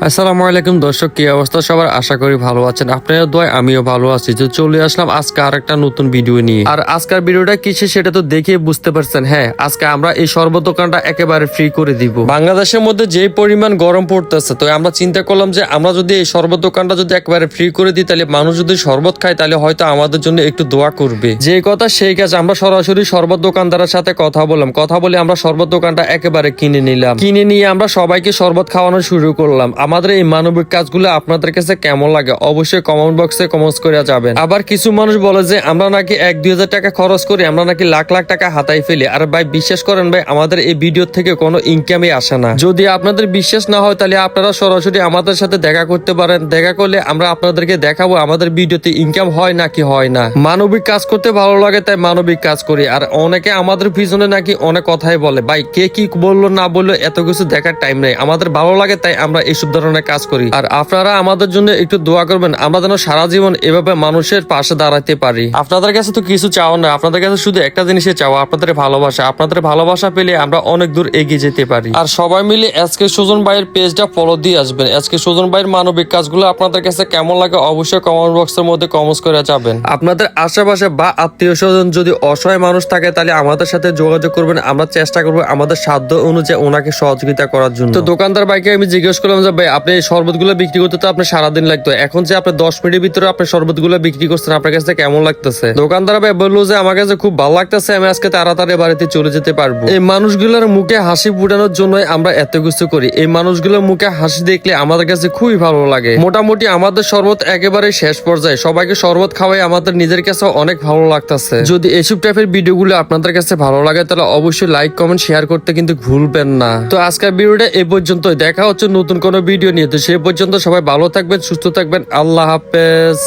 আসসালামু আলাইকুম দর্শক, কি অবস্থা সবার? আশা করি ভালো আছেন। আপনাদের দোয়ায় আমিও ভালো আছি। তো চলে আসলাম আজকে আর একটা নতুন ভিডিও নিয়ে। আর আজকের ভিডিওটা কিসে সেটা তো দেখে বুঝতে পারছেন। হ্যাঁ, আজকে আমরা এই শরবত দোকানটা একেবারে ফ্রি করে দিব। বাংলাদেশের মধ্যে যে পরিমাণ গরম পড়তেছে, তো আমরা চিন্তা করলাম যে আমরা যদি এই শরবত দোকানটা যদি একেবারে ফ্রি করে দিই, তাহলে মানুষ যদি শরবত খায় তাহলে হয়তো আমাদের জন্য একটু দোয়া করবে। যে কথা সেই কাজ, আমরা সরাসরি শরবত দোকানদারের সাথে কথা বললাম। কথা বলে আমরা শরবত দোকানটা একেবারে কিনে নিলাম। কিনে নিয়ে আমরা সবাইকে শরবত খাওয়ানো শুরু করলাম। আমাদের এই মানবিক কাজগুলো আপনাদের কাছে কেমন লাগে অবশ্যই কমেন্ট বক্সে কমেন্ট করে যাবেন। আবার কিছু মানুষ বলে যে আমরা নাকি 1-2 হাজার টাকা খরচ করি, আমরা নাকি লাখ লাখ টাকা হাতায় ফেলি। আর ভাই বিশ্বাস করেন ভাই, আমাদের এই ভিডিও থেকে কোনো ইনকামই আসে না। যদি আপনাদের বিশ্বাস না হয় তাহলে আপনারা সরাসরি আমাদের সাথে দেখা করতে পারেন। দেখা করলে আমরা আপনাদেরকে দেখাবো আমাদের ভিডিওতে ইনকাম হয় নাকি হয় না। মানবিক কাজ করতে ভালো লাগে তাই মানবিক কাজ করি। আর অনেকে আমাদের পিছনে নাকি অনেক কথাই বলে, ভাই কে কি বললো না বললো এত কিছু দেখার টাইম নেই। আমাদের ভালো লাগে তাই আমরা এইসব ধরনের কাজ করি। আর আপনারা আমাদের জন্য একটু দোয়া করবেন, আমরা যেন সারা জীবন এভাবে মানুষের পাশে দাঁড়াতে পারি। আপনাদের কাছে তো কিছু চাওয়া না, আপনাদের কাছে শুধু একটা জিনিসে চাওয়া, আপনাদের ভালোবাসা। আপনাদের ভালোবাসা পেলে আমরা অনেক দূর এগিয়ে যেতে পারি। আর সবাই মিলে আজকে সুজন ভাইয়ের পেজটা ফলো দিয়ে আসবেন। আজকে সুজন ভাইয়ের মানবিক কাজগুলো আপনাদের কাছে কেমন লাগে অবশ্যই কমেন্ট বক্সের মধ্যে কমেন্ট করে যাবেন। আপনাদের আশেপাশে বা আত্মীয় স্বজন যদি অসহায় মানুষ থাকে তাহলে আমাদের সাথে যোগাযোগ করবেন। আমরা চেষ্টা করবো আমাদের সাধ্য অনুযায়ী ওনাকে সহযোগিতা করার জন্য। তো দোকানদার ভাইকে আমি জিজ্ঞেস করলাম যে ভাই, আপনি এই শরবতগুলো বিক্রি করতে তো আপনার সারাদিন লাগতো, এখন যে আপনি 10 মিনিটের ভিতরে আপনি শরবতগুলো বিক্রি করছেন, আপনার কাছে কেমন লাগতেছে? দোকানদার ভাই বললো যে আমার কাছে খুব ভালো লাগতেছে, আমি আজকে তাড়াতাড়ি বাড়িতে চলে যেতে পারবো। এই মানুষগুলোর মুখে হাসি ফুটানোর জন্যই আমরা এত কিছু করি। এই মানুষগুলোর মুখে হাসি দেখলে আমাদের কাছে খুবই ভালো লাগে। মোটামুটি আমাদের শরবত একেবারে শেষ পর্যায়ে, সবাইকে শরবত খাওয়াই আমাদের নিজের কাছে অনেক ভালো লাগতেছে। যদি এসব টাইপের ভিডিওগুলো আপনাদের কাছে ভালো লাগে তাহলে অবশ্যই লাইক কমেন্ট শেয়ার করতে কিন্তু ভুলবেন না। তো আজকের ভিডিওটা এই পর্যন্তই, দেখা হচ্ছে নতুন কোনো ভিডিও নিয়ে। তো সে পর্যন্ত সবাই ভালো থাকবেন, সুস্থ থাকবেন। আল্লাহ হাফেজ।